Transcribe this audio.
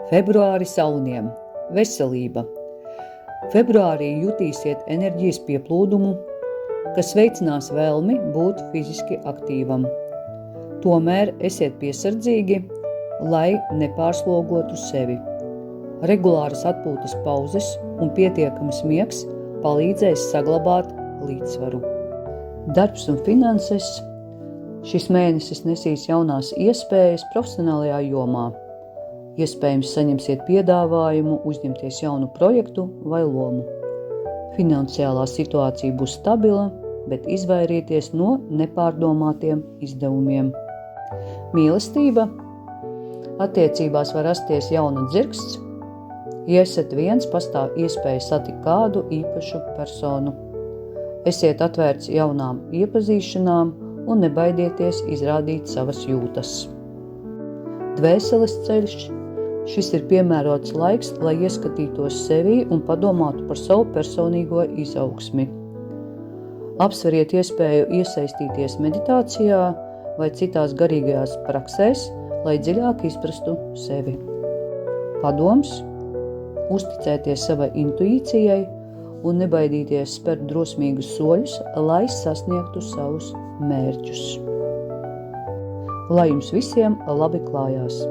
Februāris sauniem – veselība. Februārī jutīsiet enerģijas pieplūdumu, kas veicinās vēlmi būt fiziski aktīvam. Tomēr esiet piesardzīgi, lai nepārslogotu sevi. Regulāras atpūtas pauzes un pietiekams miegs palīdzēs saglabāt līdzsvaru. Darbs un finanses. Šis mēnesis nesīs jaunās iespējas profesionālajā jomā. Iespējams, saņemsiet piedāvājumu uzņemties jaunu projektu vai lomu. Finansiālā situācija būs stabila, bet izvairieties no nepārdomātiem izdevumiem. Mīlestība. Attiecībās var rasties jauna dzirksts. Ja esat viens, pastāv iespēja satikt kādu īpašu personu. Esiet atvērts jaunām iepazīšanām un nebaidieties izrādīt savas jūtas. Dvēseles ceļš. Šis ir piemērots laiks, lai ieskatītos sevī un padomātu par savu personīgo izaugsmi. Apsveriet iespēju iesaistīties meditācijā vai citās garīgajās praksēs, lai dziļāk izprastu sevi. Padoms. Uzticēties savai intuīcijai un nebaidīties spērt drosmīgus soļus, lai sasniegtu savus mērķus. Lai jums visiem labi klājās!